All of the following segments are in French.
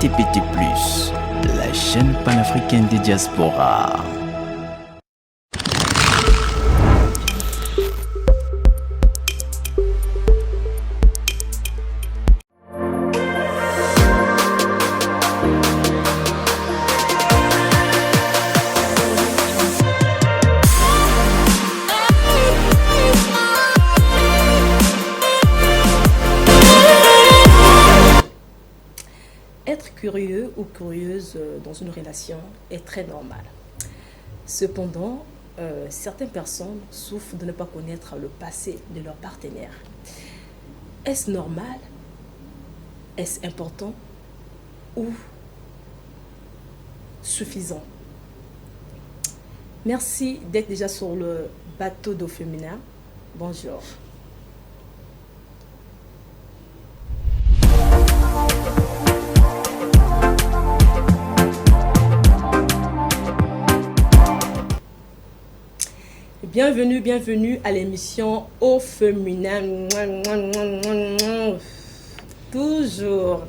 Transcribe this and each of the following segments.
PTPT+, la chaîne panafricaine des diasporas. Être curieux ou curieuse dans une relation est très normal. Cependant, certaines personnes souffrent de ne pas connaître le passé de leur partenaire. Est-ce normal? Est-ce important? Ou suffisant? Merci d'être déjà sur le bateau d'eau féminin. Bonjour. Bienvenue à l'émission Au Féminin. Toujours.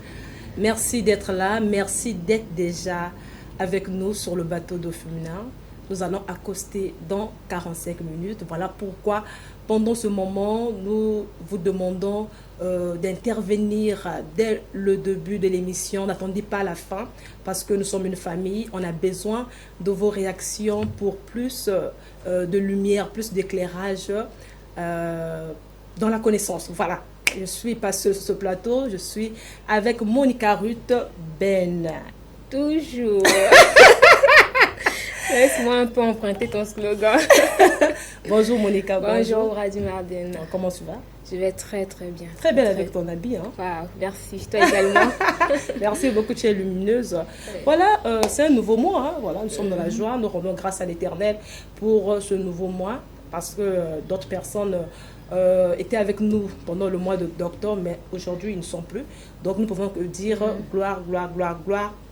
Merci d'être là. Merci d'être déjà avec nous sur le bateau d'Au Féminin. Nous allons accoster dans 45 minutes. Voilà pourquoi, pendant ce moment, nous vous demandons d'intervenir dès le début de l'émission. N'attendez pas la fin parce que nous sommes une famille. On a besoin de vos réactions pour plus de lumière, plus d'éclairage dans la connaissance. Voilà. Je ne suis pas seule sur ce plateau. Je suis avec Monica Ruth Ben. Toujours. Laisse-moi un peu emprunter ton slogan. Bonjour Monica. Bonjour Radio Marden. Comment tu vas? Je vais très bien. Très belle avec ton habit. Hein? Wow, merci. Toi également. Merci beaucoup, tu es lumineuse. Oui. Voilà, c'est un nouveau mois. Hein? Voilà, nous sommes dans la joie. Nous rendons grâce à l'Éternel pour ce nouveau mois parce que d'autres personnes étaient avec nous pendant le mois d'octobre, mais aujourd'hui ils ne sont plus. Donc nous pouvons dire gloire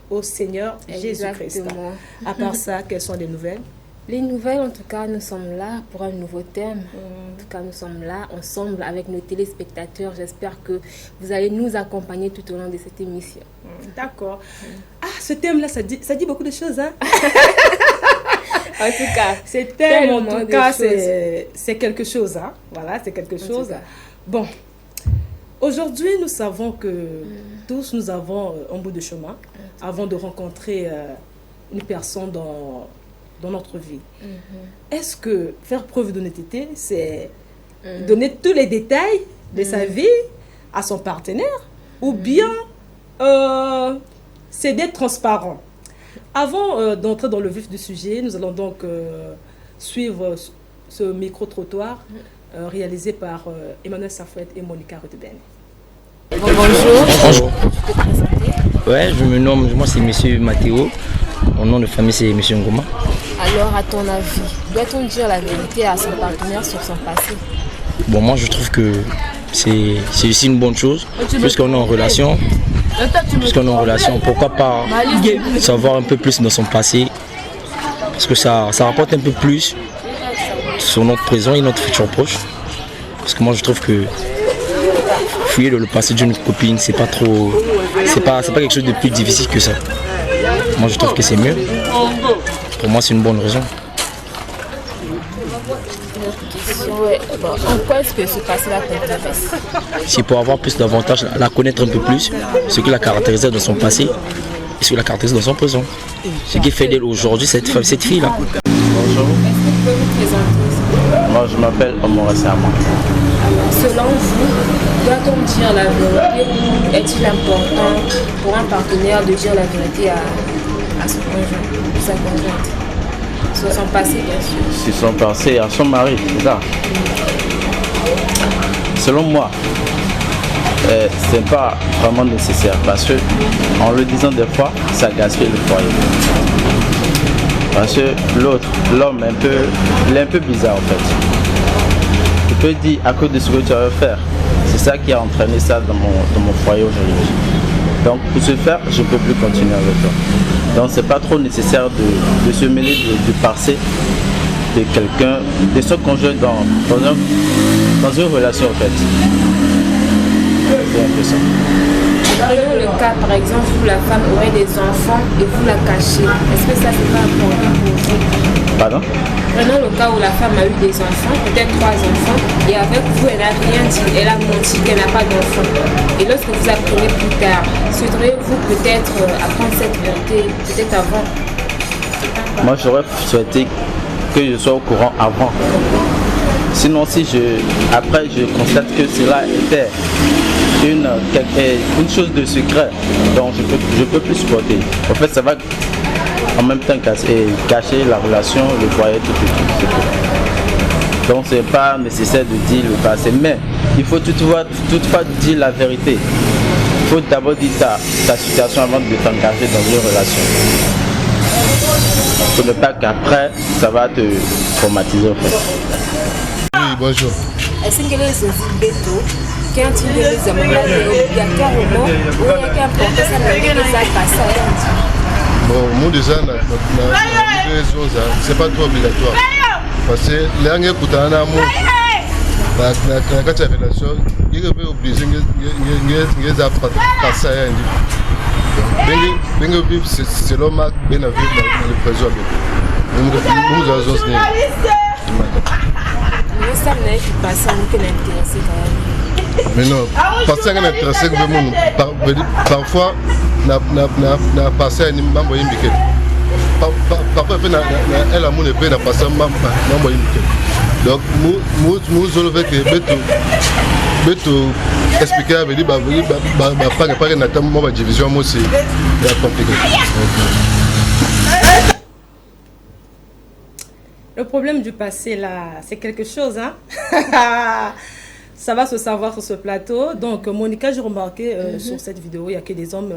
au Seigneur Jésus-Christ. À part ça, quelles sont les nouvelles? Les nouvelles, en tout cas, nous sommes là pour un nouveau thème. En tout cas, nous sommes là ensemble avec nos téléspectateurs. J'espère que vous allez nous accompagner tout au long de cette émission. D'accord. Ah, ce thème-là, ça dit beaucoup de choses, hein? En tout cas, c'est thème, en tout cas, c'est quelque chose, hein? Voilà, c'est quelque chose. Bon. Aujourd'hui, nous savons que tous nous avons un bout de chemin avant de rencontrer une personne dans notre vie. Est-ce que faire preuve d'honnêteté, c'est donner tous les détails de sa vie à son partenaire ou bien c'est d'être transparent? Avant d'entrer dans le vif du sujet, nous allons donc suivre ce micro-trottoir réalisé par Emmanuel Safouette et Monica Ruth-Ben. Bonjour. Ouais, je me nomme, moi c'est Monsieur Mathéo. Mon nom de famille c'est Monsieur Ngoma. Alors, à ton avis, doit-on dire la vérité à son partenaire sur son passé? Bon, moi je trouve que c'est aussi une bonne chose. Puisqu'on est en relation, pourquoi pas savoir un peu plus dans son passé? Parce que ça rapporte un peu plus sur notre présent et notre futur proche. Parce que moi je trouve que fouiller le passé d'une copine, c'est pas quelque chose de plus difficile que ça. Moi je trouve que c'est mieux. Pour moi c'est une bonne raison. En quoi est-ce que ce passé-là t'intéresse? C'est pour avoir plus d'avantages, la connaître un peu plus, ce qui la caractérisait dans son passé et ce qui la caractérise dans son présent. Ce qui fait d'elle aujourd'hui cette fille-là. Bonjour. Est-ce que vous pouvez vous présenter? Moi je m'appelle Omar Sama. Selon vous, doit-on dire la vérité? Est-il important pour un partenaire de dire la vérité à son conjoint, sa conjointe? Sur son passé, bien sûr. Sur son passé, à son mari, c'est ça. Selon moi, c'est pas vraiment nécessaire parce que en le disant des fois, ça gaspille le foyer. Parce que l'homme il est un peu bizarre en fait. Tu peux dire à cause de ce que tu vas faire. C'est ça qui a entraîné ça dans mon foyer aujourd'hui. Donc pour ce faire, je ne peux plus continuer avec toi. Donc c'est pas trop nécessaire de se mêler du passé de quelqu'un, de son conjoint dans une relation en fait. C'est un peu ça. Prenons le cas, par exemple, où la femme aurait des enfants et vous la cachez, est-ce que ça, c'est pas important pour vous? Pardon? Prenons le cas où la femme a eu des enfants, peut-être 3 enfants, et avec vous, elle n'a rien dit, elle a menti qu'elle n'a pas d'enfants. Et lorsque vous apprenez plus tard, souhaiteriez-vous peut-être apprendre cette vérité, peut-être avant? Moi, j'aurais souhaité que je sois au courant avant. Sinon, si après je constate que cela était une chose de secret, donc je peux plus supporter. En fait, ça va en même temps cacher la relation, le foyer, tout. Donc, c'est pas nécessaire de dire le passé, mais il faut toutefois dire la vérité. Il faut d'abord dire ta situation avant de t'engager dans une relation. Pour ne pas qu'après, ça va te traumatiser en fait. Oui, bonjour. Est-ce que les beto quand il y a des amendements obligatoirement ou il y a qu'un professeur qui ça passe? Bon, moi déjà, c'est pas trop obligatoire. Parce que les gens qui ont un amour, quand tu as une relation, ils sont obligés de passer à un vivre selon ma bien à vivre dans le présent. Nous avons ça n'a pas ça nous intéressé quand même. mais non, parce que intéressé parfois n'a passé à une membre impliquée. Parfois elle a mon épée n'a passé à membre impliqué. Donc nous avons fait que Beto expliquer avec lui pas notamment ma division moi c'est compliqué. Le problème du passé, là, c'est quelque chose, hein. Ça va se savoir sur ce plateau. Donc, Monica, j'ai remarqué sur cette vidéo, il n'y a que des hommes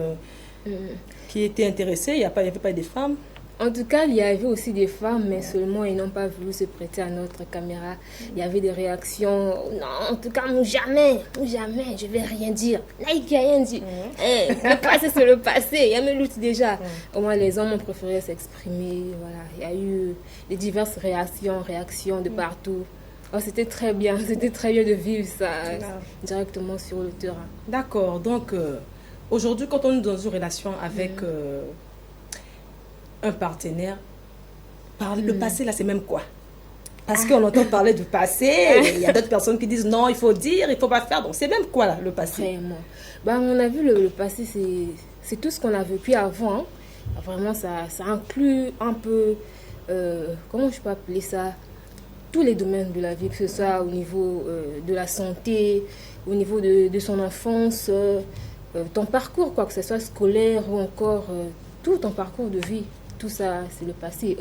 qui étaient intéressés. Il n'y avait pas des femmes. En tout cas, il y avait aussi des femmes, mais seulement ils n'ont pas voulu se prêter à notre caméra. Il y avait des réactions. Non, en tout cas, jamais, je vais rien dire. Nike n'a rien dit. Le passé, c'est le passé. Il y a mes luttes déjà. Au moins, les hommes ont préféré s'exprimer. Voilà. Il y a eu des diverses réactions de partout. Oh, c'était très bien de vivre ça directement sur le terrain. D'accord. Donc, aujourd'hui, quand on est dans une relation avec un partenaire, le passé, là, c'est même quoi? Parce qu'on entend parler du passé, il y a d'autres personnes qui disent non, il faut dire, il ne faut pas faire. Donc, c'est même quoi, là, le passé? Vraiment. Bah, on a vu le passé, c'est tout ce qu'on a vécu avant. Hein. Vraiment, ça inclut un peu, comment je peux appeler ça? Tous les domaines de la vie, que ce soit au niveau de la santé, au niveau de son enfance, ton parcours, quoi que ce soit scolaire ou encore tout ton parcours de vie. Tout ça, c'est le passé.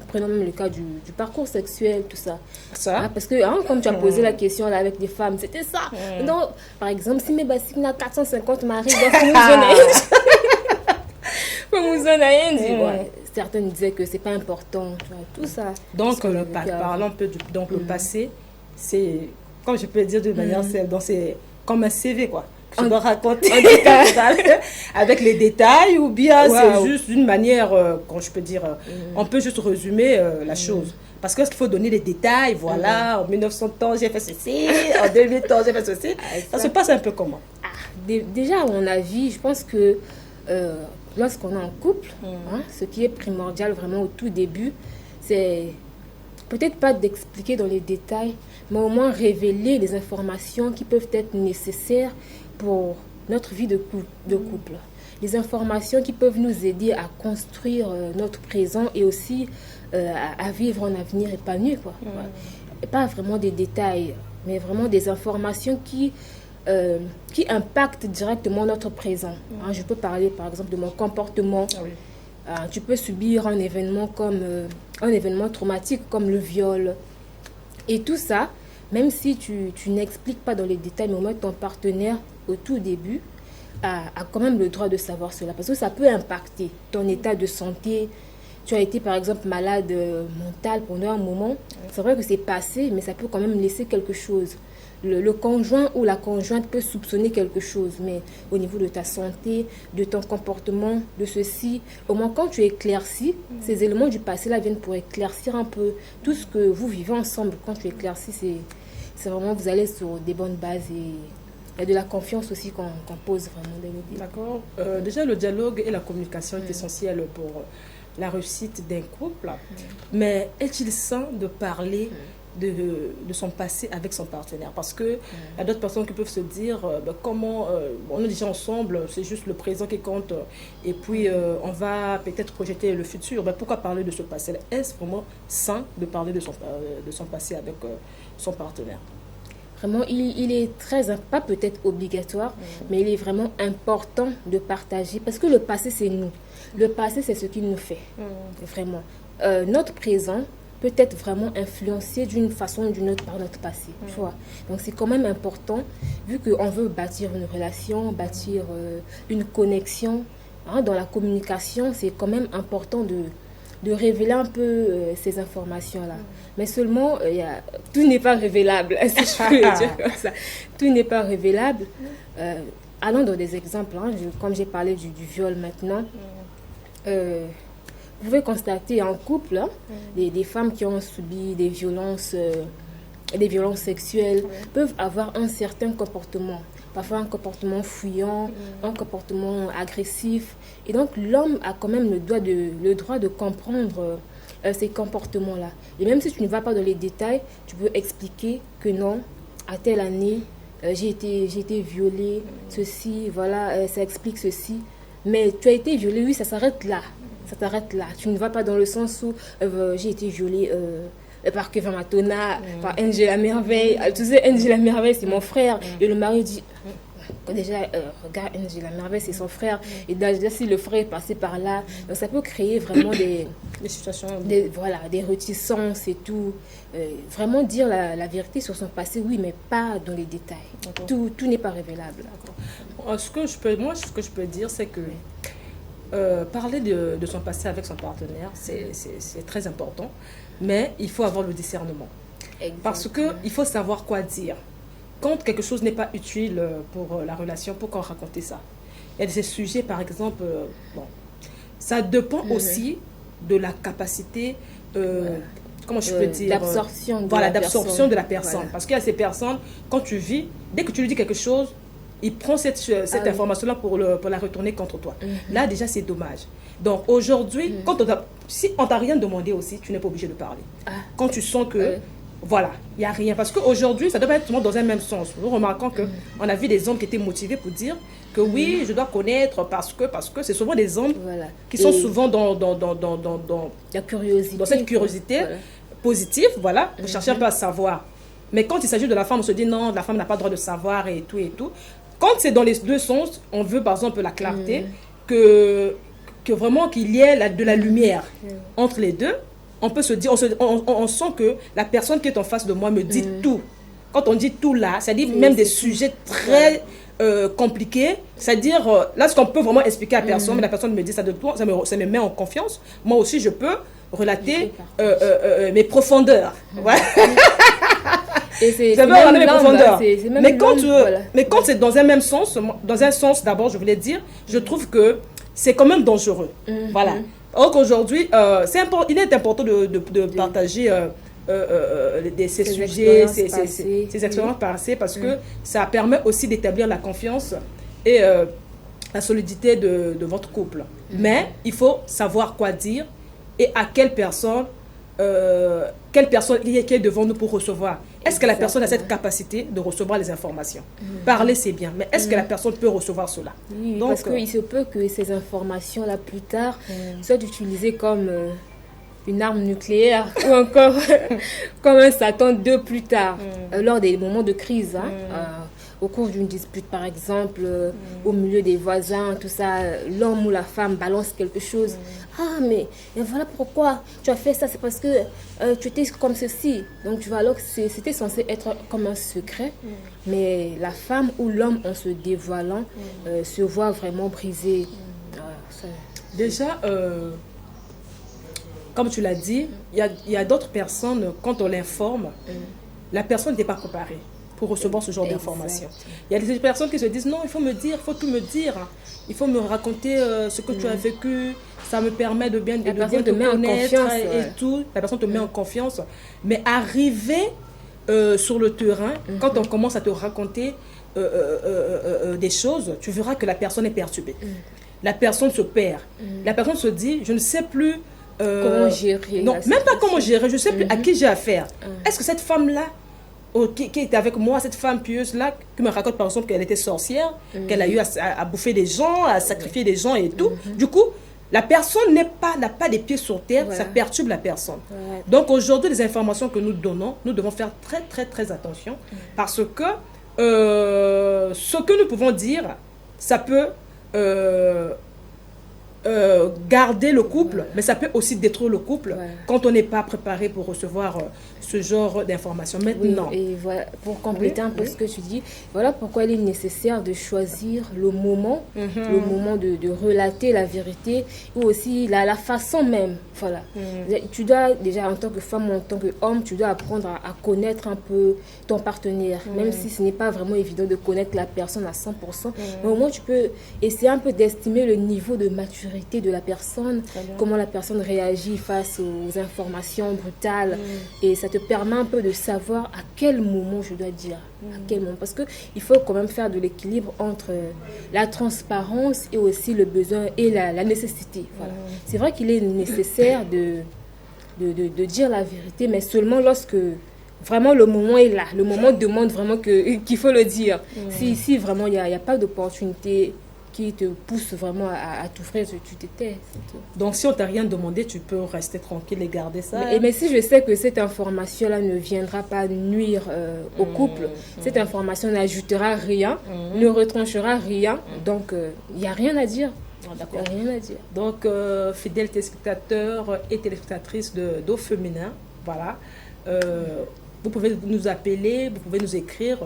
Prenons même le cas du parcours sexuel, tout ça. Parce que, comme tu as posé la question là, avec des femmes, c'était ça. Donc, par exemple, si mes basiques n'ont 450 maris, donc n'a rien dit. Certaines disaient que c'est pas important, tu vois, tout ça. Donc, parlons un peu le passé, c'est, comme je peux dire de manière, c'est comme un CV, quoi. Je dois raconter avec les détails ou bien c'est juste d'une manière, quand je peux dire, on peut juste résumer la chose. Parce qu'il faut donner les détails, voilà, en 1900 j'ai fait ceci, en 2000 j'ai fait ceci. Ça se passe un peu comment? Déjà, à mon avis, je pense que lorsqu'on est en couple, ce qui est primordial vraiment au tout début, c'est peut-être pas d'expliquer dans les détails, mais au moins révéler les informations qui peuvent être nécessaires pour notre vie de couple. Les informations qui peuvent nous aider à construire notre présent et aussi à vivre un avenir épanoui, quoi. Et pas vraiment des détails, mais vraiment des informations qui impactent directement notre présent. Je peux parler par exemple de mon comportement. Tu peux subir un événement traumatique comme le viol. Et tout ça, même si tu n'expliques pas dans les détails, mais au moins ton partenaire, au tout début, a quand même le droit de savoir cela. Parce que ça peut impacter ton état de santé. Tu as été, par exemple, malade mental pendant un moment. C'est vrai que c'est passé, mais ça peut quand même laisser quelque chose. Le conjoint ou la conjointe peut soupçonner quelque chose, mais au niveau de ta santé, de ton comportement, de ceci, au moins quand tu éclaircis, ces éléments du passé-là viennent pour éclaircir un peu tout ce que vous vivez ensemble. Quand tu éclaircis, c'est vraiment, vous allez sur des bonnes bases il y a de la confiance aussi qu'on pose vraiment dès le début. D'accord. Déjà, le dialogue et la communication est essentiel pour la réussite d'un couple. Mais est-il sain de parler de son passé avec son partenaire? Parce qu'il y a d'autres personnes qui peuvent se dire comment on est déjà ensemble, c'est juste le présent qui compte, et puis on va peut-être projeter le futur. Pourquoi parler de ce passé? Est-ce vraiment sain de parler de son passé avec son partenaire? Vraiment, il est pas peut-être obligatoire, mais il est vraiment important de partager, parce que le passé, c'est nous. Le passé, c'est ce qui nous fait, vraiment. Notre présent peut être vraiment influencé d'une façon ou d'une autre par notre passé, tu vois. Donc, c'est quand même important, vu qu'on veut bâtir une relation, bâtir une connexion, hein, dans la communication, c'est quand même important de révéler un peu ces informations-là. Mais seulement, tout n'est pas révélable, si je peux dire comme ça. Tout n'est pas révélable. Allons dans des exemples, hein, comme j'ai parlé du viol maintenant. Vous pouvez constater en couple, hein, des femmes qui ont subi des violences sexuelles peuvent avoir un certain comportement. Parfois un comportement fuyant, un comportement agressif. Et donc l'homme a quand même le droit de comprendre ces comportements-là. Et même si tu ne vas pas dans les détails, tu peux expliquer que non, à telle année, j'ai été violée, ceci, voilà, ça explique ceci. Mais tu as été violée, oui, ça s'arrête là. Ça t'arrête là. Tu ne vas pas dans le sens où j'ai été violée par Kevin Matona, par Angela Merveille. Tu sais, Angela Merveille, c'est mon frère. Et le mari dit, déjà, regarde, Angela Merveille, c'est son frère. Et déjà, si le frère est passé par là, donc ça peut créer vraiment des situations, des réticences et tout. Vraiment dire la vérité sur son passé, oui, mais pas dans les détails. Tout n'est pas révélable. Ce que je peux dire, c'est que parler de son passé avec son partenaire, c'est très important. Mais il faut avoir le discernement. Exactement. Parce qu'il faut savoir quoi dire. Quand quelque chose n'est pas utile pour la relation, pourquoi raconter ça? Il y a des sujets, par exemple, ça dépend aussi de la capacité, comment je peux dire, d'absorption de la personne. Voilà. Parce qu'il y a ces personnes, quand tu vis, dès que tu lui dis quelque chose, il prend cette information-là pour la retourner contre toi. Là, déjà, c'est dommage. Donc, aujourd'hui, si on t'a rien demandé aussi, tu n'es pas obligé de parler. Quand tu sens que, voilà, il n'y a rien. Parce qu'aujourd'hui, ça doit pas être tout le monde dans un même sens. Nous remarquons qu'on a vu des hommes qui étaient motivés pour dire que oui, je dois connaître parce que c'est souvent des hommes qui sont souvent dans la curiosité. Dans cette curiosité positive, voilà, pour chercher un peu à savoir. Mais quand il s'agit de la femme, on se dit non, la femme n'a pas le droit de savoir et tout et tout. Quand c'est dans les deux sens, on veut par exemple la clarté, que vraiment qu'il y ait de la lumière entre les deux. On peut se dire, on sent que la personne qui est en face de moi me dit tout. Quand on dit tout là, c'est-à-dire même des sujets très compliqués, c'est-à-dire là ce qu'on peut vraiment expliquer à la personne, mais la personne me dit ça de toi, ça me met en confiance. Moi aussi je peux relater mes profondeurs. Voilà. Et c'est même mes profondeurs. Mais quand c'est dans un même sens, d'abord je voulais dire, je trouve que c'est quand même dangereux. Voilà. Or qu'aujourd'hui, il est important de partager ces sujets, ces expériences passées, parce que ça permet aussi d'établir la confiance et la solidité de votre couple. Mais il faut savoir quoi dire et à quelle personne qui est devant nous pour recevoir. Est-ce que la personne a cette capacité de recevoir les informations? Parler, c'est bien, mais est-ce que la personne peut recevoir cela? Donc, parce qu'il se peut que ces informations-là, plus tard, soient utilisées comme une arme nucléaire ou encore comme un Satan 2 plus tard, lors des moments de crise. Au cours d'une dispute, par exemple, au milieu des voisins, tout ça, l'homme ou la femme balance quelque chose. Ah, mais voilà pourquoi tu as fait ça, c'est parce que tu étais comme ceci. Donc, tu vois, alors que c'était censé être comme un secret, mais la femme ou l'homme, en se dévoilant, se voit vraiment brisé. Déjà, comme tu l'as dit, il y a d'autres personnes, quand on l'informe, la personne n'est pas préparée pour recevoir ce genre d'informations. Il y a des personnes qui se disent non, il faut tout me dire, il faut me raconter ce que tu as vécu, ça me permet de bien te connaître et tout. La personne te met en confiance. Mais arriver sur le terrain, quand on commence à te raconter des choses, tu verras que la personne est perturbée. La personne se perd. La personne se dit, je ne sais plus... comment gérer. Non, même pas comment gérer, je ne sais plus à qui j'ai affaire. Est-ce que cette femme-là, qui était avec moi, cette femme pieuse-là, qui me raconte par exemple qu'elle était sorcière, qu'elle a eu à bouffer des gens, à sacrifier des gens et tout. Du coup, la personne n'a pas les pieds sur terre, ça perturbe la personne. Donc aujourd'hui, les informations que nous donnons, nous devons faire très très très attention parce que ce que nous pouvons dire, ça peut garder le couple, mais ça peut aussi détruire le couple quand on n'est pas préparé pour recevoir ce genre d'informations. Maintenant, et voilà, pour compléter un peu ce que tu dis, voilà pourquoi il est nécessaire de choisir le moment de relater la vérité ou aussi la façon même. Voilà. Tu dois déjà, en tant que femme ou en tant qu'homme, tu dois apprendre à connaître un peu ton partenaire, même si ce n'est pas vraiment évident de connaître la personne à 100%. Mais au moins, tu peux essayer un peu d'estimer le niveau de maturité de la personne, comment la personne réagit face aux informations brutales. Et ça te permet un peu de savoir à quel moment je dois dire, à quel moment. Parce qu'il faut quand même faire de l'équilibre entre la transparence et aussi le besoin et la nécessité. Voilà. C'est vrai qu'il est nécessaire de dire la vérité, mais seulement lorsque vraiment le moment est là. Le moment demande vraiment qu'il faut le dire. Si vraiment il n'y a pas d'opportunité qui te pousse vraiment à t'ouvrir, tu te tais. Donc si on t'a rien demandé, tu peux rester tranquille et garder ça. Mais si je sais que cette information-là ne viendra pas nuire au couple, cette information n'ajoutera rien, ne retranchera rien, donc il n'y a rien à dire. D'accord. Rien à dire. Donc, fidèles téléspectateurs et téléspectatrices d'Eau Féminin, voilà. Vous pouvez nous appeler, vous pouvez nous écrire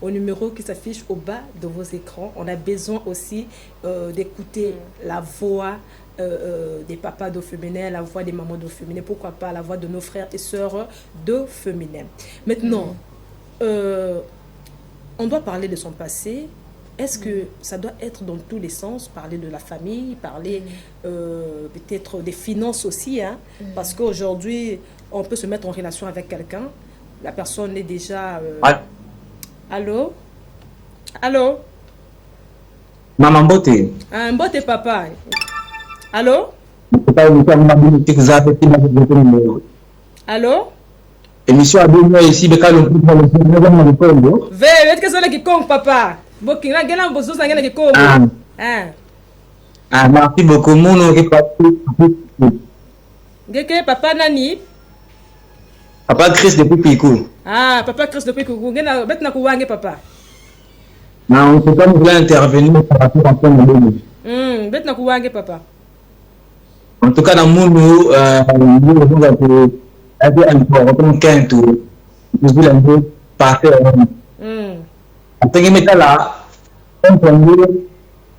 au numéro qui s'affiche au bas de vos écrans. On a besoin aussi d'écouter la voix des papas d'Eau Féminin, la voix des mamans d'Eau Féminin, pourquoi pas la voix de nos frères et sœurs d'Eau Féminin. Maintenant, on doit parler de son passé. Est-ce que ça doit être dans tous les sens, parler de la famille, parler peut-être des finances aussi, hein? Parce qu'aujourd'hui, on peut se mettre en relation avec quelqu'un, la personne est déjà... Allô? Allô? Maman Mbote. Ah, Mbote papa. Allô? Allô? Émission à 2 mois ici, mais quand on peut le Veuillez, qu'est-ce que c'est qui papa? Bokina gena bozo sangena ki ko. Merci beaucoup mon Ngeke papa nani? Papa Chris depuis Pico. Ah, papa Chris depuis Pico. Ngena bet na kuwange papa. Non, on peut pas nous intervenir par rapport à ton monde. Bet na kuwange papa. En tout cas dans mon nous avons un quinto. Nous allons passer Après, mettre là, on peut dire,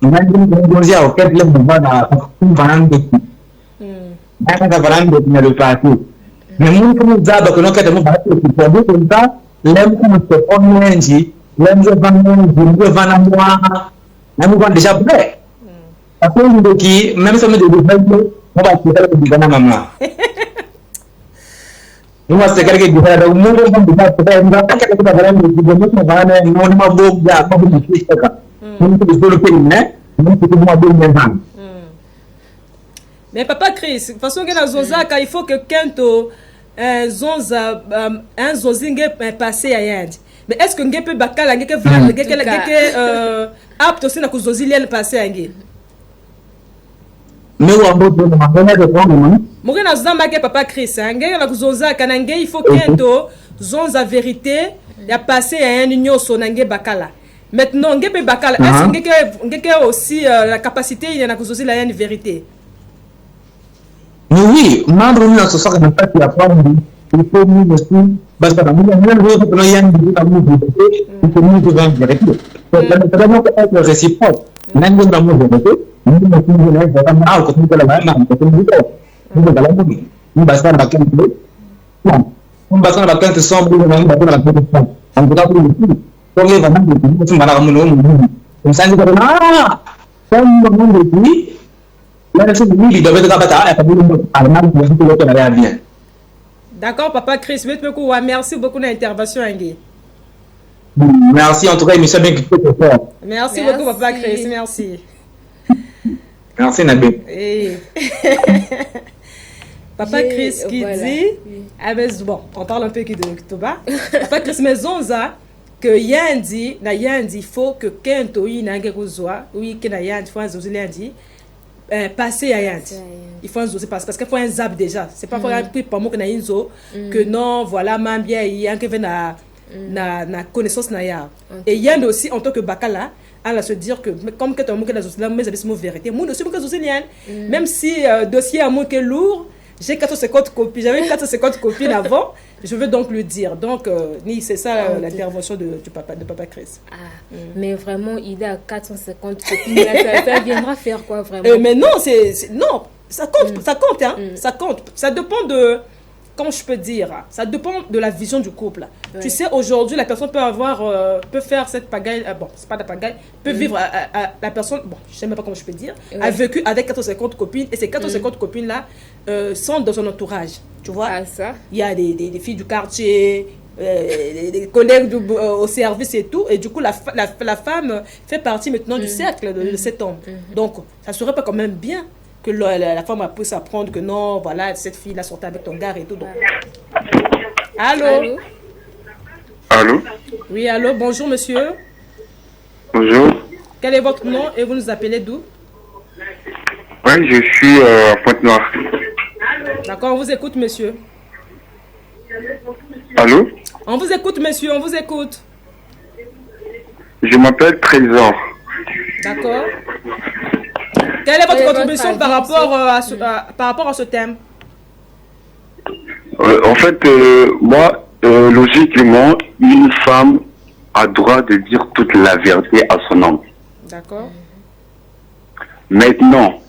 on a dit que nous avons quelques mouvements dans une vanne de tout. Dans la vanne de le parti. Mais nous, comme nous avons que nous avons parti, pour nous, comme ça, l'aime comme se prend lundi, l'aime je vends à moi, l'aime vend déjà prêt. Après, nous qui, même si on met des développements, on va tirer le divan à maman. Nous avons fait quelques différents mouvements de la tête, nous avons fait quelques différents mouvements de la tête, nous avons fait quelques différents mouvements. Mais papa Chris, de toute façon, il faut que Kento un zozinge passé à Yandi. Mais est-ce que Ngepe Bakala, Ngeke apte aussi na kuzozili passé à Ngepe? Mais on va Mourir dans un maquet papa Chris, la kuzoza kanange il faut Kento zonza vérité y a passé à un union sonange Bakala. Maintenant Ngepe Bakala, est-ce que Ngeke aussi la capacité il y a na kuzozi la vérité? Mais oui, membre de la société n'a pas pu apprendre. Il faut nous aussi, parce que nous avons besoin de nous il faut nous devons vérifier. Donc, nous devons être réciproques. Même si nous avons vérifié, nous devons vraiment que nous devons que nous devons nous bastons la quinte. Nous bastons la quinte sombre, nous bastons la quinte sombre. En tout cas, pour nous, pour les vraiment, nous sommes malades, nous sommes comme nous depuis. D'accord, papa Chris, merci beaucoup de l'intervention. Merci, en tout cas, émission bien écoutée. Merci beaucoup, Papa Chris. Merci. Merci, Nabil. Et... Papa Chris qui dit, ah ben, bon, on parle un peu de Toba. Papa Chris, mais Zonza, que Yandi, il faut que Kento y n'a pas oui, que Yandi, faut un Zozilandi, passer à Yandi. Il faut un Zozilandi, parce qu'il faut un zap déjà. C'est pas pour un peu pour moi que Naïnzo, que non, voilà, même bien, il y a un qui vient na connaissance na ya. Et Yandi aussi, en tant que Bakala, à se dire que comme que tu as mon mais c'est une vérité. Moi aussi, même si dossier à moi qui est lourd, j'ai 450 copies, j'avais 450 copies avant, je veux donc le dire. Donc, c'est ça l'intervention de Papa Chris. Mais vraiment, il a 450 copies, ça viendra faire quoi vraiment? Mais non, non, ça compte, hein, ça compte. Ça dépend de, comment je peux dire, ça dépend de la vision du couple. Ouais. Tu sais, aujourd'hui, la personne peut faire cette pagaille, bon, c'est pas de pagaille, peut vivre, la personne, bon, je sais même pas comment je peux dire, a vécu avec 450 copines, et ces 450 copines-là sont dans son entourage, tu vois. Ça. Il y a des filles du quartier, des collègues au service et tout, et du coup, la femme fait partie maintenant du cercle de cet homme. Donc, ça serait pas quand même bien que la femme a pu s'apprendre que non, voilà, cette fille-là sortait avec ton gars et tout. Donc. Allô? Allô? Oui, allô, bonjour monsieur. Bonjour. Quel est votre nom et vous nous appelez d'où? Oui, je suis à Pointe-Noire. D'accord, on vous écoute monsieur. Allô? On vous écoute monsieur, on vous écoute. Je m'appelle Trésor. D'accord. Quelle est votre contribution par rapport à ce thème? En fait, moi, logiquement, une femme a droit de dire toute la vérité à son homme. D'accord. Maintenant,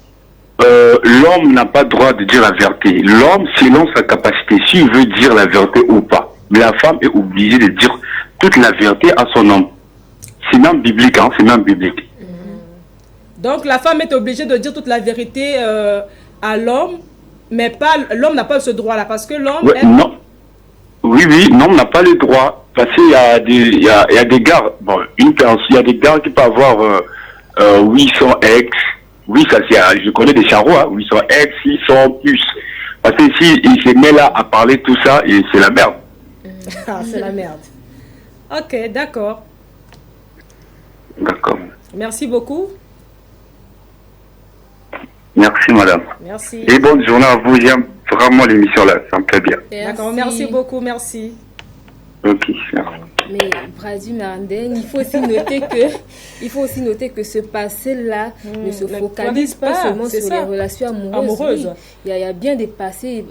l'homme n'a pas droit de dire la vérité. L'homme, selon sa capacité, s'il veut dire la vérité ou pas. Mais la femme est obligée de dire toute la vérité à son homme. C'est même biblique, hein, c'est même biblique. Donc la femme est obligée de dire toute la vérité à l'homme, mais pas l'homme n'a pas ce droit-là parce que l'homme. Ouais, non. Oui, l'homme n'a pas le droit parce qu'il y a des gars. Bon, il y a des gars qui peuvent avoir 800 ex. Oui, ça c'est. Je connais des charros, hein, 800 ex, 600 plus. Parce que si il se met là à parler tout ça, c'est la merde. C'est la merde. Ok, d'accord. D'accord. Merci beaucoup. Merci madame. Merci. Et bonne journée à vous, j'aime vraiment l'émission là, ça me plaît bien. D'accord, merci beaucoup, merci. Ok, merci. Mais Bradu Marandène, il faut aussi noter que ce passé-là ne se focalise pas seulement sur les relations amoureuses. Oui. Il y a bien des passés,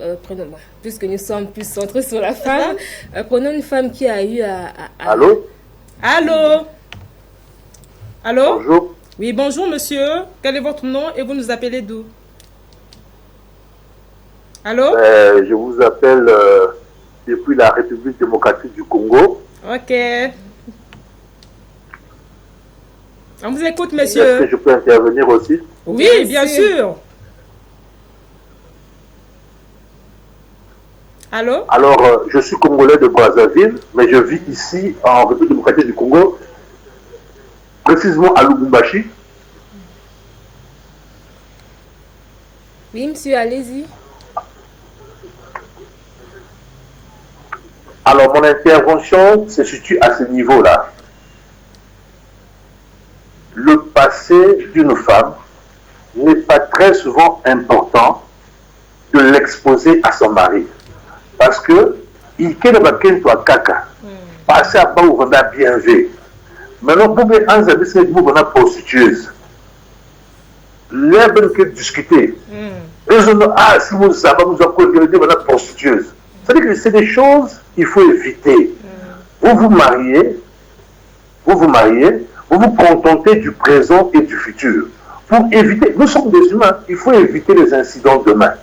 puisque nous sommes plus centrés sur la femme. Prenons une femme qui a eu Allô? Allô? Allô? Bonjour. Oui, bonjour monsieur. Quel est votre nom et vous nous appelez d'où? Allô? Je vous appelle depuis la République démocratique du Congo. Ok. On vous écoute, monsieur. Est-ce que je peux intervenir aussi? Oui, bien sûr. Allô? Alors, je suis congolais de Brazzaville, mais je vis ici en République démocratique du Congo, précisément à Lubumbashi. Oui, monsieur, allez-y. Alors, mon intervention se situe à ce niveau-là. Le passé d'une femme n'est pas très souvent important de l'exposer à son mari. Parce que, il ne va pas kaka. Passer à bas ou bien vu. Maintenant, pour bien en savoir, c'est une prostitueuse. L'herbe que discuter. Ah, si vous savez, vous avez une prostitueuse. C'est-à-dire que c'est des choses qu'il faut éviter. Vous vous mariez, vous vous contentez du présent et du futur. Pour éviter, nous sommes des humains, il faut éviter les incidents demain.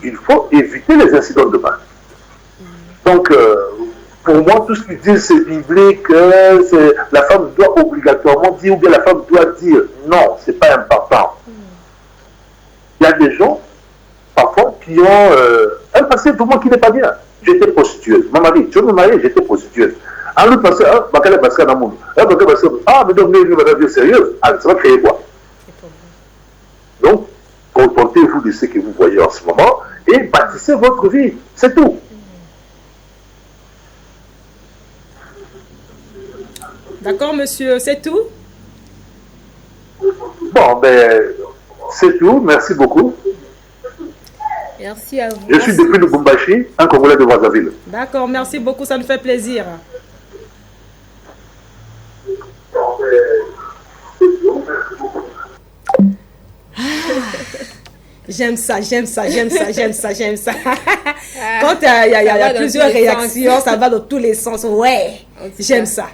Il faut éviter les incidents demain. Donc, pour moi, tout ce qu'ils disent, c'est biblique, la femme doit obligatoirement dire, ou bien la femme doit dire. Non, c'est pas important. Il y a des gens, parfois, qui ont un passé pour moi qui n'est pas bien. J'étais prostitueuse. Ma mari, tu veux me marier, j'étais prostitueuse. Ah, l'autre parce que, ah, Bakale parce qu'il y a un monde. Ah, Bakale parce que, ah, mais donc, vous avez une sérieuse. Ah, ça va créer quoi? Donc, contentez-vous de ce que vous voyez en ce moment et bâtissez votre vie. C'est tout. D'accord, monsieur, c'est tout? Bon, ben, c'est tout. Merci beaucoup. Merci à vous. Je suis depuis Lubumbashi, un Congolais de Brazzaville. D'accord, merci beaucoup, ça nous fait plaisir. J'aime ça, j'aime ça, j'aime ça, j'aime ça, j'aime ça. Quand il y a plusieurs réactions, ça va dans tous les sens. Ouais, j'aime ça.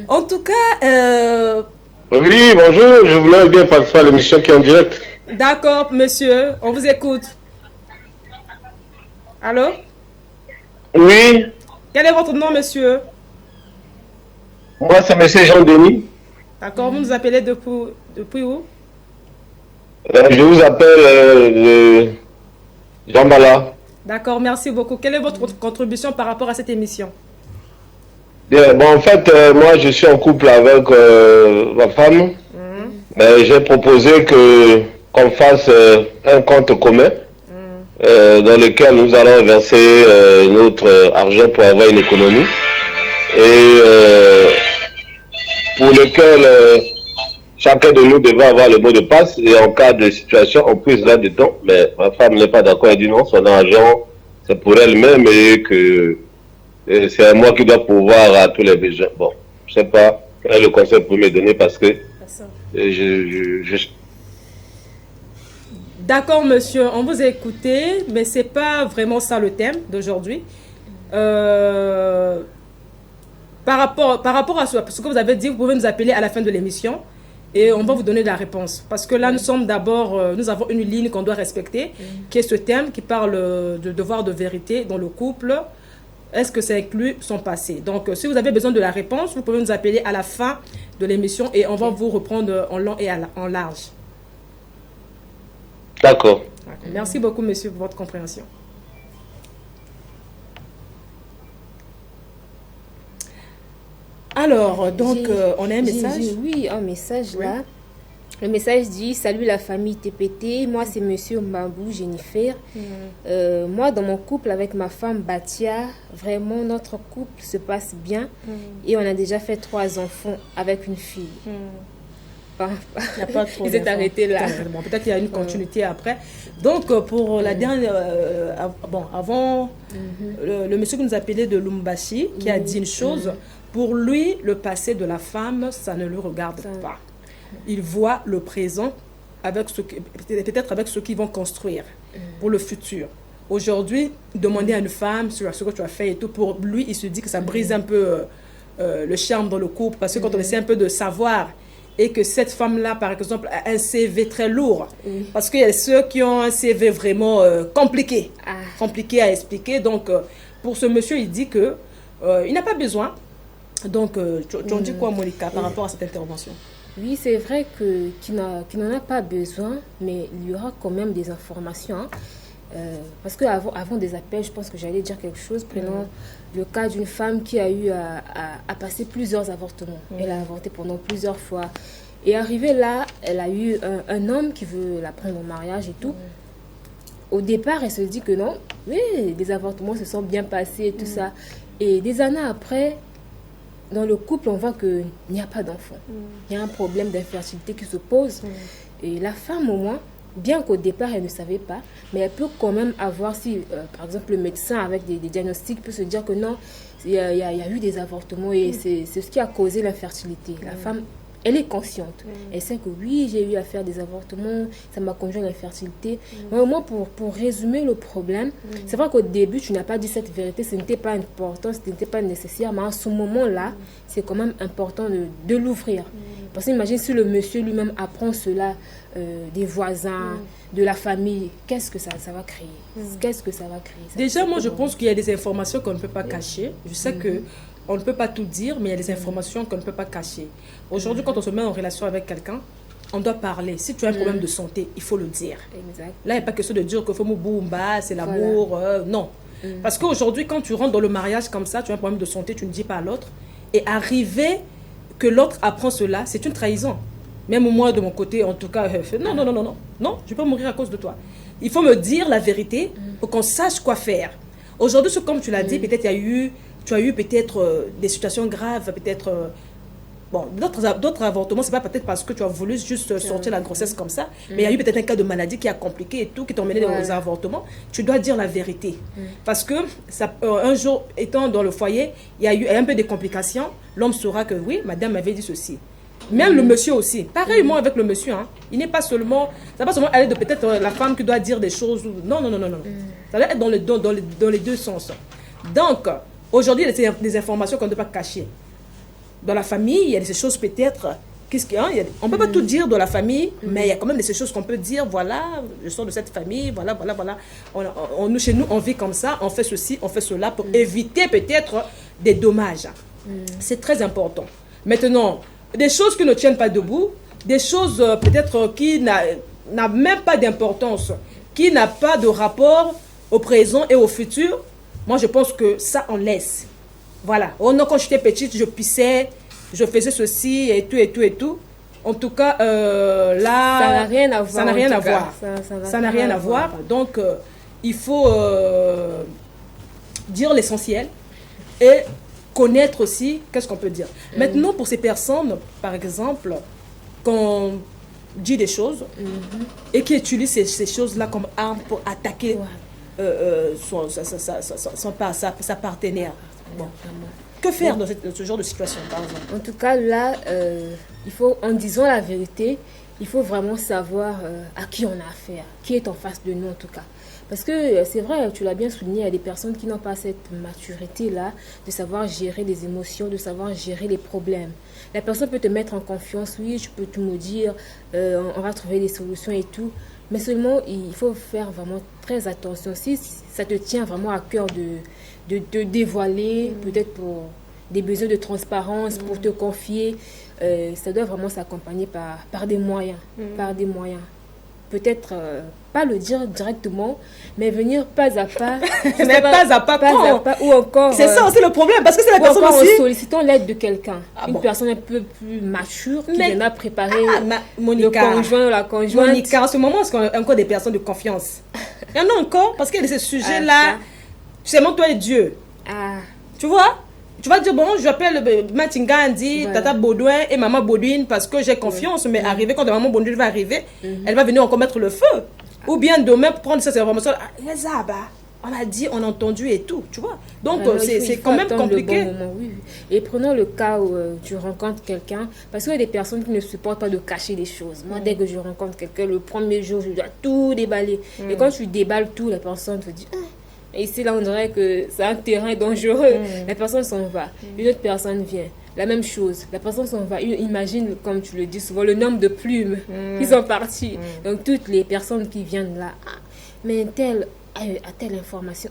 En tout cas... Oui, bonjour, je voulais bien participer à l'émission qui est en direct. D'accord, monsieur, on vous écoute. Allô? Oui. Quel est votre nom, monsieur? Moi, c'est monsieur Jean-Denis. D'accord, vous nous appelez depuis où? Je vous appelle Jean Bala. D'accord, merci beaucoup. Quelle est votre contribution par rapport à cette émission? Bien, bon, en fait, moi, je suis en couple avec ma femme. Mais j'ai proposé qu'on fasse un compte commun dans lequel nous allons verser notre argent pour avoir une économie. Et pour lequel chacun de nous devrait avoir le mot de passe. Et en cas de situation, on puisse là-dedans. Mais ma femme n'est pas d'accord. Elle dit non, son argent, c'est pour elle-même et que c'est à moi qui dois pouvoir à tous les besoins. Bon, je ne sais pas quel est le conseil pour me donner parce que D'accord, monsieur, on vous a écouté, mais ce n'est pas vraiment ça le thème d'aujourd'hui. Par rapport à ce que vous avez dit, vous pouvez nous appeler à la fin de l'émission et on va vous donner la réponse. Parce que là, nous avons une ligne qu'on doit respecter, qui est ce thème qui parle de devoir de vérité dans le couple. Est-ce que ça inclut son passé? Donc, si vous avez besoin de la réponse, vous pouvez nous appeler à la fin de l'émission et on va vous reprendre en long et en large. D'accord. Merci beaucoup, monsieur, pour votre compréhension. Alors, donc, on a un message? Oui, un message là. Le message dit: salut la famille TPT, moi c'est monsieur Mbambou Jennifer. Moi dans mon couple avec ma femme Batia, vraiment notre couple se passe bien et on a déjà fait 3 enfants avec une fille. Il n'y a pas trop. Ils étaient arrêtés là. Bon, peut-être qu'il y a une continuité après. Donc pour la dernière, avant, le monsieur qui nous appelait de Lumbashi qui a dit une chose. Pour lui, le passé de la femme, ça ne le regarde pas. Il voit le présent avec peut-être avec ce qu'ils vont construire pour le futur. Aujourd'hui, demander à une femme sur ce que tu as fait et tout, pour lui, il se dit que ça brise un peu le charme dans le couple. Parce que quand on essaie un peu de savoir et que cette femme-là, par exemple, a un CV très lourd, parce qu'il y a ceux qui ont un CV vraiment compliqué à expliquer. Donc, pour ce monsieur, il dit que il n'a pas besoin. Donc, tu en dis quoi, Monica, par rapport à cette intervention? Oui, c'est vrai qu'il n'en a pas besoin, mais il y aura quand même des informations. Parce qu'avant des appels, je pense que j'allais dire quelque chose. Prenons le cas d'une femme qui a eu à passer plusieurs avortements. Elle a avorté pendant plusieurs fois. Et arrivée là, elle a eu un homme qui veut la prendre en mariage et tout. Au départ, elle se dit que non, oui, les avortements se sont bien passés et tout ça. Et des années après, dans le couple, on voit qu'il n'y a pas d'enfant. Il y a un problème d'infertilité qui se pose. Et la femme, au moins, bien qu'au départ, elle ne savait pas, mais elle peut quand même avoir, si par exemple le médecin avec des diagnostics peut se dire que non, il y a eu des avortements et c'est ce qui a causé l'infertilité. La femme, elle est consciente. Elle sait que oui, j'ai eu à faire des avortements, ça m'a conduit à l'infertilité. Mais au moins, pour résumer le problème, c'est vrai qu'au début, tu n'as pas dit cette vérité, ce n'était pas important, ce n'était pas nécessaire, mais à ce moment-là, c'est quand même important de l'ouvrir. Parce que imagine si le monsieur lui-même apprend cela des voisins, de la famille, qu'est-ce que ça va créer? Qu'est-ce que ça va créer? Déjà, moi, je pense qu'il y a des informations qu'on ne peut pas cacher. Je sais que on ne peut pas tout dire, mais il y a des informations qu'on ne peut pas cacher. Aujourd'hui, quand on se met en relation avec quelqu'un, on doit parler. Si tu as un problème de santé, il faut le dire. Exact. Là, il n'y a pas question de dire que faut boumba, c'est l'amour. Non. Parce qu'aujourd'hui, quand tu rentres dans le mariage comme ça, tu as un problème de santé, tu ne dis pas à l'autre. et arriver que l'autre apprend cela, c'est une trahison. Même moi, de mon côté, en tout cas, non, non, non, non, non, non, je peux mourir à cause de toi. Il faut me dire la vérité pour qu'on sache quoi faire. Aujourd'hui, comme tu l'as dit, peut-être tu as eu peut-être des situations graves, peut-être... Bon, d'autres avortements, c'est pas peut-être parce que tu as voulu juste sortir la grossesse comme ça, mais il y a eu peut-être un cas de maladie qui a compliqué et tout, qui t'a emmené dans les avortements. Tu dois dire la vérité. Parce que un jour, étant dans le foyer, il y a eu un peu de complications. L'homme saura que oui, madame m'avait dit ceci. Même le monsieur aussi. Pareillement avec le monsieur. Hein. Il n'est pas seulement... Ça va pas seulement aller de peut-être la femme qui doit dire des choses. Non, non, non, non, non. Ça doit être dans les deux sens. Donc, aujourd'hui, il y a des informations qu'on ne doit pas cacher. Dans la famille, il y a des choses peut-être... On ne peut pas tout dire dans la famille, mais il y a quand même des choses qu'on peut dire. Voilà, je sors de cette famille, voilà, voilà, voilà. Chez nous, on vit comme ça, on fait ceci, on fait cela pour éviter peut-être des dommages. C'est très important. Maintenant, des choses qui ne tiennent pas debout, des choses peut-être qui n'ont même pas d'importance, qui n'ont pas de rapport au présent et au futur, moi je pense que ça on laisse. Voilà. Oh non, quand j'étais petite, je pissais, je faisais ceci et tout et tout et tout. En tout cas, là... Ça n'a rien à voir. Ça n'a rien à voir. Ça n'a rien à voir. Donc, il faut dire l'essentiel et connaître aussi, qu'est-ce qu'on peut dire. Maintenant, pour ces personnes, par exemple, qu'on dit des choses et qui utilisent ces choses-là comme arme pour attaquer sa partenaire. Bon. Que faire dans ce genre de situation, par exemple? En tout cas, là, en disant la vérité, il faut vraiment savoir à qui on a affaire, qui est en face de nous en tout cas. Parce que c'est vrai, tu l'as bien souligné, il y a des personnes qui n'ont pas cette maturité-là de savoir gérer les émotions, de savoir gérer les problèmes. La personne peut te mettre en confiance, oui, je peux tout me dire, on va trouver des solutions et tout. Mais seulement, il faut faire vraiment très attention. Si ça te tient vraiment à cœur de te dévoiler, peut-être pour des besoins de transparence, pour te confier, ça doit vraiment s'accompagner par des moyens. Par des moyens. Peut-être pas le dire directement, mais venir pas à pas. Mais pas à pas, ou encore... C'est ça aussi le problème, parce que c'est la personne aussi... aussi... en sollicitant l'aide de quelqu'un. Une personne un peu plus mature, qui vient à préparer le conjoint ou la conjointe. Monica, en ce moment, est-ce qu'on a encore des personnes de confiance? Il y en a encore, parce qu'il y a ce sujet-là, c'est moi, toi et Dieu. Tu vois? Tu vas dire, bon, j'appelle Matinga Andy, Tata Baudouin et Maman Baudouine parce que j'ai confiance, mais arriver, quand Maman Baudouin va arriver, elle va venir encore mettre le feu. Ou bien demain, pour prendre ces informations, on a dit, on a entendu et tout, tu vois. Donc, c'est quand même compliqué. Bon moment, oui. Et prenons le cas où tu rencontres quelqu'un, parce qu'il y a des personnes qui ne supportent pas de cacher les choses. Moi, dès que je rencontre quelqu'un, le premier jour, je dois tout déballer. Et quand tu déballes tout, la personne te dit... Et ici, là, on dirait que c'est un terrain dangereux. La personne s'en va. Une autre personne vient. La même chose. La personne s'en va. Imagine, comme tu le dis souvent, le nombre de plumes qui sont parties. Donc, toutes les personnes qui viennent là. Mais telle a telle information.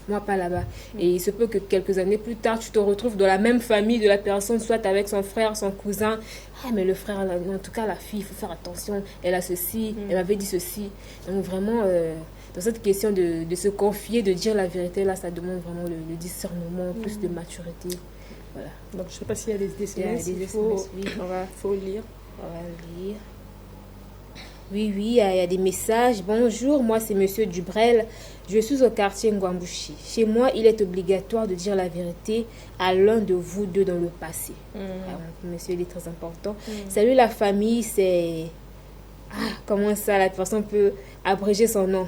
Moi, pas là-bas. Et il se peut que quelques années plus tard, tu te retrouves dans la même famille de la personne, soit avec son frère, son cousin. Mais le frère, en tout cas, la fille, il faut faire attention. Elle a ceci, elle m'avait dit ceci. Donc, vraiment... dans cette question de se confier, de dire la vérité, là, ça demande vraiment le discernement, plus de maturité. Voilà. Donc, je ne sais pas s'il y a des SMS, il faut lire. On va lire. Oui, il y a des messages. Bonjour, moi, c'est Monsieur Dubrel. Je suis au quartier Ngwambouchi. Chez moi, il est obligatoire de dire la vérité à l'un de vous deux dans le passé. Alors, monsieur, il est très important. Salut la famille, c'est... comment ça, la personne peut abréger son nom?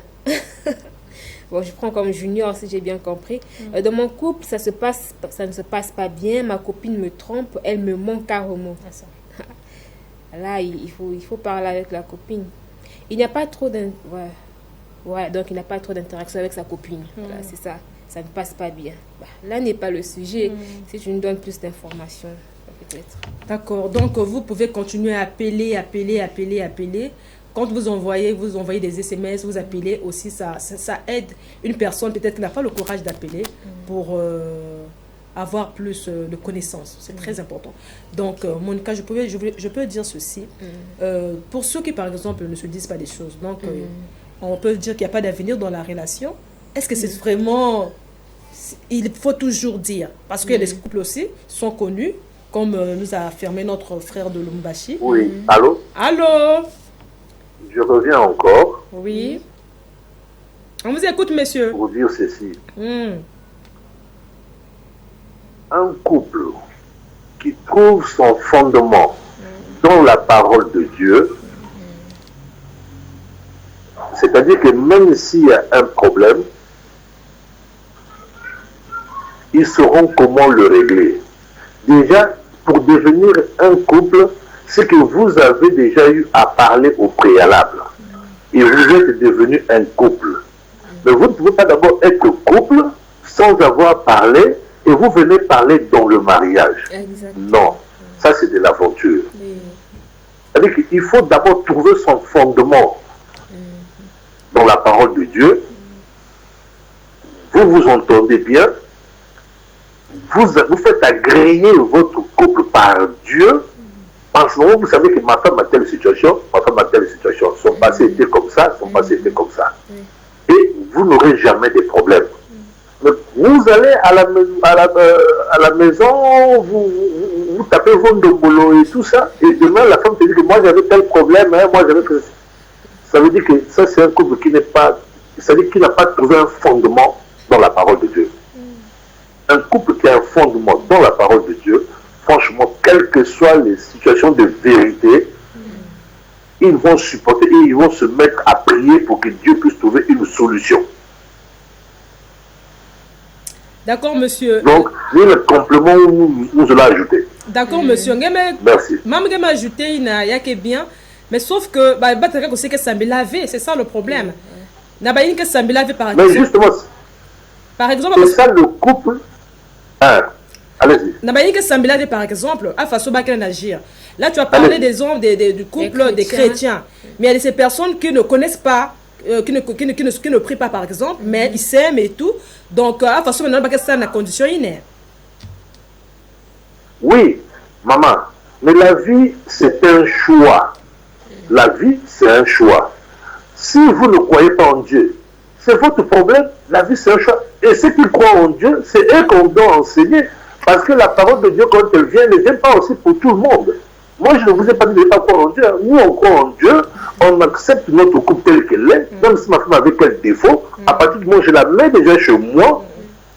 Bon, je prends comme Junior si j'ai bien compris. Dans mon couple, ça ne se passe pas bien. Ma copine me trompe, elle me ment carrément. Là, il faut parler avec la copine. Il n'y a pas trop donc il n'a pas trop d'interaction avec sa copine. Voilà, c'est ça. Ça ne passe pas bien. Là n'est pas le sujet. Si tu nous donnes plus d'informations, peut-être. D'accord. Donc, vous pouvez continuer à appeler. Quand vous envoyez des SMS, vous appelez aussi, ça aide une personne peut-être qui n'a pas le courage d'appeler pour avoir plus de connaissances. C'est très important. Donc, Monica, je peux dire ceci. Pour ceux qui, par exemple, ne se disent pas des choses, donc on peut dire qu'il n'y a pas d'avenir dans la relation. Est-ce que c'est vraiment il faut toujours dire, parce que les couples aussi sont connus, comme nous a affirmé notre frère de Lumbashi. Oui, allô? Allô? Je reviens encore. Oui. On vous écoute, monsieur. Pour dire ceci. Un couple qui trouve son fondement dans la parole de Dieu, c'est-à-dire que même s'il y a un problème, ils sauront comment le régler. Déjà, pour devenir un couple, c'est que vous avez déjà eu à parler au préalable. Et vous êtes devenu un couple. Mais vous ne pouvez pas d'abord être couple sans avoir parlé et vous venez parler dans le mariage. Non, ça c'est de l'aventure. C'est-à-dire qu'il faut d'abord trouver son fondement dans la parole de Dieu. Vous vous entendez bien. Vous faites agréer votre couple par Dieu. En ce moment, vous savez que ma femme a telle situation, son passé était comme ça, son passé était comme ça. Et vous n'aurez jamais de problème. Mais vous allez à la maison, vous tapez vos boulot et tout ça, et demain la femme te dit que moi j'avais tel problème, moi j'avais que... Ça veut dire que ça c'est un couple qui n'est pas, c'est-à-dire qui n'a pas trouvé un fondement dans la parole de Dieu. Un couple qui a un fondement dans la parole de Dieu, franchement, quelles que soient les situations de vérité, ils vont supporter et ils vont se mettre à prier pour que Dieu puisse trouver une solution. D'accord, monsieur. Donc, c'est le complément où nous allons ajouter. D'accord, monsieur. Merci. Même si ajouté, il y a que bien. Mais sauf que, c'est que ça me laver, c'est ça le problème. N'a pas que ça me laver par exemple. Mais justement, par exemple, c'est ça le couple. Allez-y. N'a pas que ça me lave par exemple, à façon d'agir. Là, tu as parlé des hommes, du couple, des chrétiens. Mais il y a ces personnes qui ne connaissent pas, qui ne prient pas par exemple, mais ils s'aiment et tout. Donc, à façon maintenant, ça la condition inné. Oui, maman. Mais la vie, c'est un choix. La vie, c'est un choix. Si vous ne croyez pas en Dieu, c'est votre problème. La vie, c'est un choix. Et ceux qui croient en Dieu, c'est eux qu'on doit enseigner. Parce que la parole de Dieu, quand elle vient, ne vient pas aussi pour tout le monde. Moi, je ne vous ai pas dit de ne pas croire en Dieu. Nous, on croit en Dieu, on accepte notre couple tel qu'elle est, même si ma femme avait quel défaut, à partir du moment où je la mets déjà chez moi,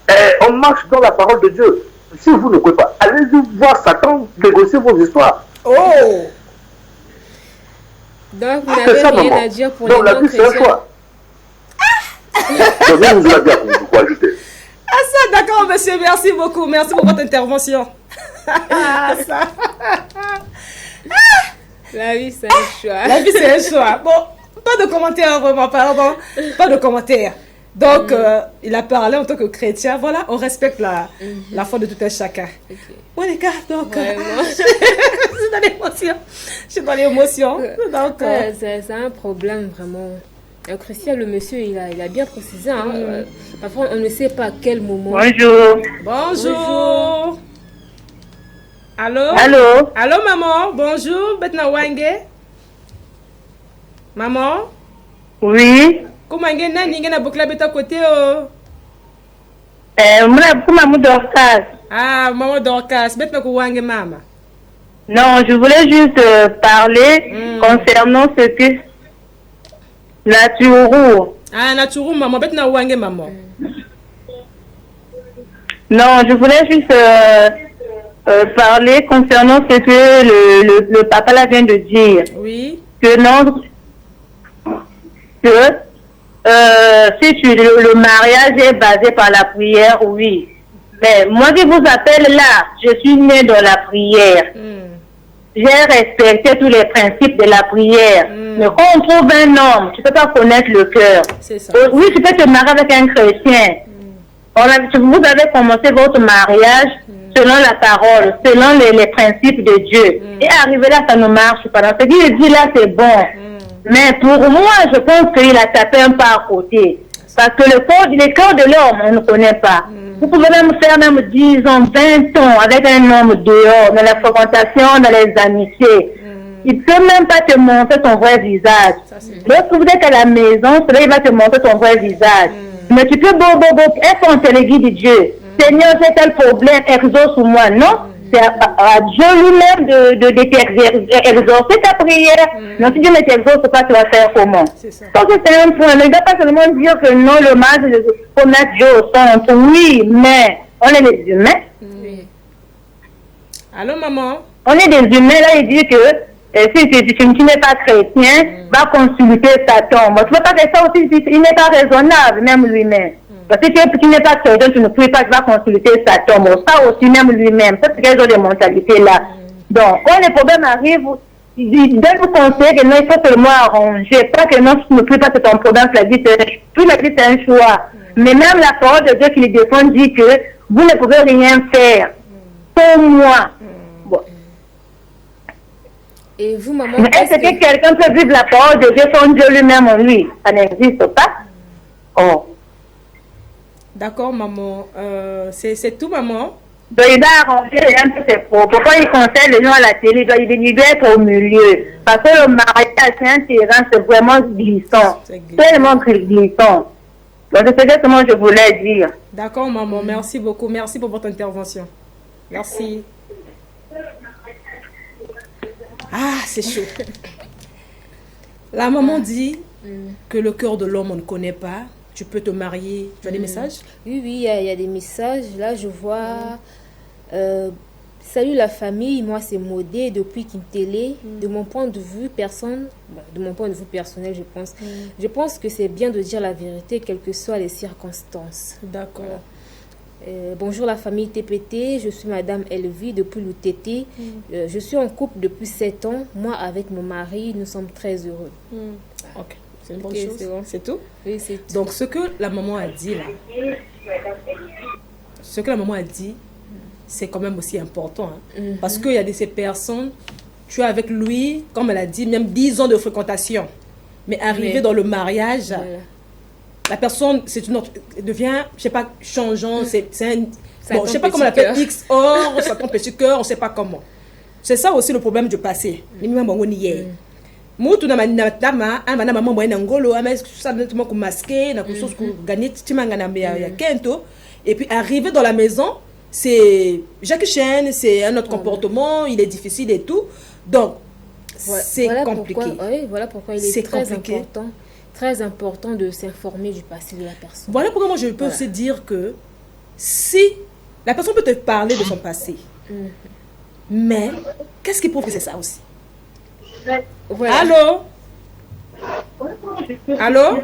et on marche dans la parole de Dieu. Si vous ne croyez pas, allez-y voir Satan négocier vos histoires. Oh! Donc, vous n'avez rien à dire pour les non-chrétiens. Je vais vous dire pour ajouter. Ah ça, d'accord, monsieur, merci beaucoup. Merci pour votre intervention. Ah, ça. La vie, c'est un choix. La vie, c'est un choix. Bon, pas de commentaires, vraiment, pardon. Pas de commentaires. Donc, il a parlé en tant que chrétien. Voilà, on respecte la foi de tout un chacun. Okay. Bon, les gars, donc... je suis dans l'émotion. Je suis dans l'émotion. Donc, c'est un problème, vraiment. Christian, le monsieur, il a bien précisé. Hein. Parfois, on ne sait pas à quel moment. Bonjour. Bonjour. Allô? Allô? Allô, maman? Bonjour. Betna Wange? Maman? Oui. Comment est-ce que vous avez à côté? Maman Dorcas. Ah, maman Dorcas. Betna Wange, maman. Non, je voulais juste parler concernant ce que... Naturou. Ah, Naturou, maman. Betna Wange, maman. Non, je voulais juste parler concernant ce que le papa là vient de dire. Oui. Que non, que le mariage est basé par la prière, oui. Mais moi qui vous appelle là, je suis née dans la prière. J'ai respecté tous les principes de la prière. Mais quand on trouve un homme, tu ne peux pas connaître le cœur. Oui, tu peux te marier avec un chrétien. Vous avez commencé votre mariage selon la parole, selon les principes de Dieu. Et arrivé là, ça ne marche pas. Ce qu'il dit là, c'est bon. Mais pour moi, je pense qu'il a tapé un pas à côté. Parce que le corps de l'homme, on ne connaît pas. Vous pouvez même faire 10 ans, 20 ans avec un homme dehors, dans la fréquentation, dans les amitiés. Il ne peut même pas te montrer ton vrai visage. Lorsque vous êtes à la maison, il va te montrer ton vrai visage. Mais tu peux être en téléguide de Dieu. Seigneur, j'ai tel problème, exauce sur moi. Non, c'est à Dieu lui-même de t'exaucer ta prière. Non, si Dieu ne t'exauce pas, tu vas faire comment? Donc c'est un point. Ne doit pas seulement dire que non, le mal, il faut mettre Dieu au centre. Oui, mais on est des humains. Allô, maman? On est des humains, là, il dit que si tu n'es pas chrétien, va consulter Satan. Bon, tu ne peux pas faire ça aussi, il n'est pas raisonnable, même lui-même. Parce que si tu n'es pas chrétien, tu ne pries pas, tu vas consulter Satan. Bon, ça aussi, même lui-même. Ça, c'est quelque chose de mentalité-là. Donc, quand les problèmes arrivent, il donne vous conseil que non, il faut seulement arranger. Pas que non, si tu ne pries pas, c'est ton problème. La vie, c'est un choix. Mais même la parole de Dieu qui les défend dit que vous ne pouvez rien faire. Pour moi. Bon. Et vous, maman, est-ce que quelqu'un peut vivre la parole de Dieu sans Dieu lui-même en lui? Ça n'existe pas. Oh. D'accord, maman. C'est tout, maman. Donc, il doit arranger un peu ses propos. Pourquoi il conseille les gens à la télé? Il doit être au milieu. Parce que le mariage, c'est un terrain, c'est vraiment glissant. Tellement glissant. Donc, c'est ce que moi je voulais dire. D'accord, maman. Merci beaucoup. Merci pour votre intervention. Merci. Ah, c'est chaud. La maman dit que le cœur de l'homme, on ne connaît pas. Tu peux te marier. Tu as des messages? Oui, il y a des messages. Là, je vois... salut la famille, moi c'est Modé depuis Kintélé. De mon point de vue personnel, je pense. Je pense que c'est bien de dire la vérité, quelles que soient les circonstances. D'accord. Bonjour la famille TPT, je suis Madame Elvie depuis l'UTT. Je suis en couple depuis 7 ans. Moi avec mon mari, nous sommes très heureux. Ok, c'est une bonne chose. C'est bon. C'est tout? Oui, c'est tout. Donc ce que la maman a dit là, c'est quand même aussi important. Parce qu'il y a ces personnes, tu es avec lui, comme elle a dit, même 10 ans de fréquentation. Mais arrivé dans le mariage... Voilà. La personne, devient, je sais pas, changeant, c'est bon, je sais pas comment on l'appelle, X or, ça tombe petit cœur, on sait pas comment. C'est ça aussi le problème du passé. Mutu na manatama, amana maman moyenne ngolo, ama ça nettement comme masqué, na chose que gagner timanga na ya kento, et puis arriver dans la maison, c'est Jackie Chan, c'est un autre comportement, il est difficile et tout. Donc c'est compliqué. Voilà pourquoi il est très important de s'informer du passé de la personne. Voilà pourquoi moi je peux aussi dire que si la personne peut te parler de son passé, mais qu'est-ce qui prouve que c'est ça aussi? Voilà. Allô? Allô?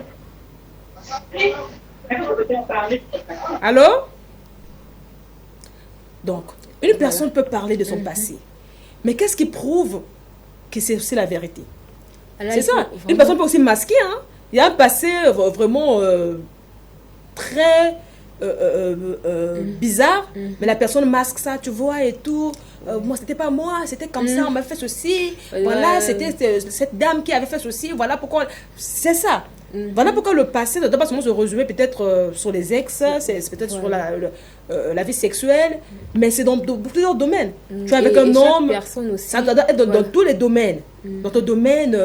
Allô? Donc, une personne peut parler de son passé, mais qu'est-ce qui prouve que c'est aussi la vérité? C'est ça. Une personne peut aussi masquer, hein? Il y a un passé vraiment très bizarre, mais la personne masque ça, tu vois, et tout. Moi, c'était pas moi, c'était comme ça, on m'a fait ceci. Voilà, c'était cette dame qui avait fait ceci. Voilà pourquoi. C'est ça. Voilà pourquoi le passé ne doit pas seulement se résumer peut-être sur les ex, c'est peut-être sur la vie sexuelle, mais c'est dans plusieurs domaines. Tu es avec un homme, ça doit être dans tous les domaines. Dans ton domaine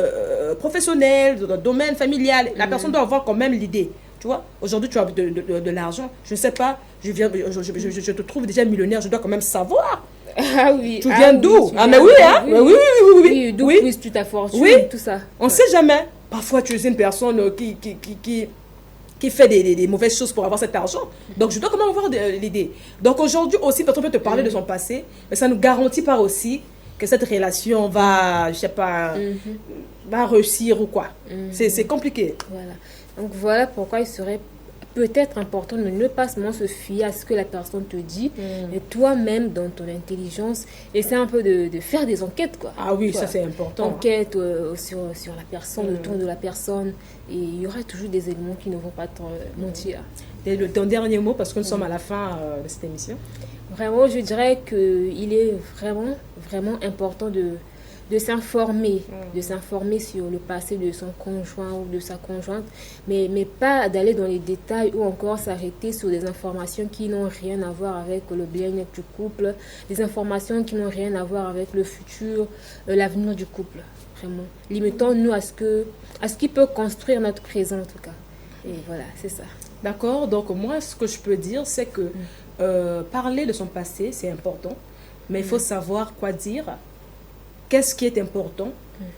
professionnel, dans ton domaine familial, la personne doit avoir quand même l'idée. Tu vois, aujourd'hui tu as de l'argent, je ne sais pas, je te trouve déjà millionnaire, je dois quand même savoir. Ah oui. Tu viens d'où? Ah mais oui, hein? Oui. D'où puisses-tu ta fortune, tout ça. On ne sait jamais. Parfois tu es une personne qui fait des mauvaises choses pour avoir cet argent. Donc je dois quand même avoir l'idée. Donc aujourd'hui aussi, personne peut te parler de son passé, mais ça ne garantit pas aussi que cette relation va, je sais pas, va réussir ou quoi. C'est compliqué. Voilà. Donc voilà pourquoi il serait peut-être important de ne pas seulement se fier à ce que la personne te dit, mais toi-même dans ton intelligence, essaie un peu de faire des enquêtes, quoi. Ah oui, ça c'est important. Enquête sur la personne, autour de la personne, et il y aura toujours des éléments qui ne vont pas te mentir. Et ton dernier mot, parce que nous sommes à la fin de cette émission. Vraiment, je dirais qu'il est vraiment, vraiment important de s'informer, sur le passé de son conjoint ou de sa conjointe, mais pas d'aller dans les détails ou encore s'arrêter sur des informations qui n'ont rien à voir avec le bien-être du couple, des informations qui n'ont rien à voir avec le futur, l'avenir du couple. Vraiment, limitons-nous à ce qui peut construire notre présent en tout cas. Et voilà, c'est ça. D'accord, donc moi, ce que je peux dire, c'est que parler de son passé, c'est important, mais il faut savoir quoi dire, qu'est-ce qui est important,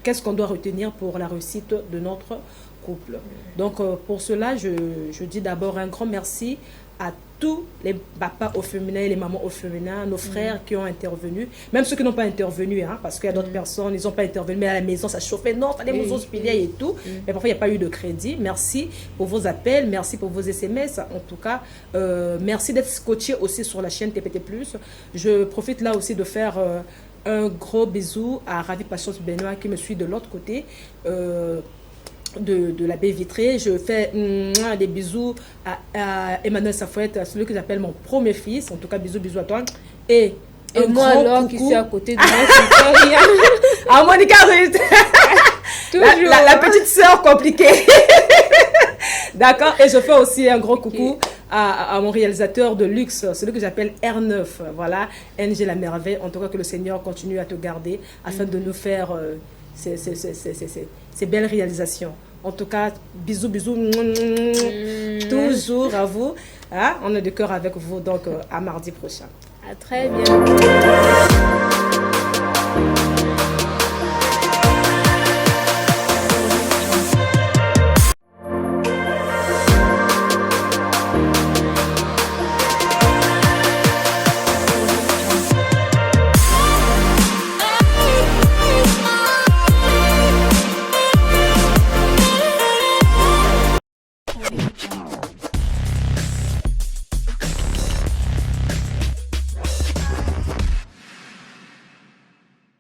qu'est-ce qu'on doit retenir pour la réussite de notre couple. Donc, pour cela, je dis d'abord un grand merci à tous les papas au féminin et les mamans au féminin, nos frères qui ont intervenu, même ceux qui n'ont pas intervenu, hein, parce qu'il y a d'autres personnes, ils n'ont pas intervenu, mais à la maison, ça chauffait, non, il fallait nous hospitaliers et tout, mais parfois, il n'y a pas eu de crédit. Merci pour vos appels, merci pour vos SMS, en tout cas, merci d'être scotché aussi sur la chaîne TPT+. Je profite là aussi de faire un gros bisou à Ravi Patience Benoît qui me suit de l'autre côté, de la baie vitrée. Je fais des bisous à Emmanuel Safouette, celui que j'appelle mon premier fils. En tout cas, bisous à toi. Et moi alors qui suis à côté de moi, ah, Monica, la petite sœur compliquée. D'accord. Et je fais aussi un gros coucou à mon réalisateur de luxe, celui que j'appelle R9. Voilà, NG La Merveille. En tout cas, que le Seigneur continue à te garder afin de nous faire ces belles réalisations. En tout cas, bisous, toujours à vous. Hein? On est de cœur avec vous, donc à mardi prochain. À très bientôt.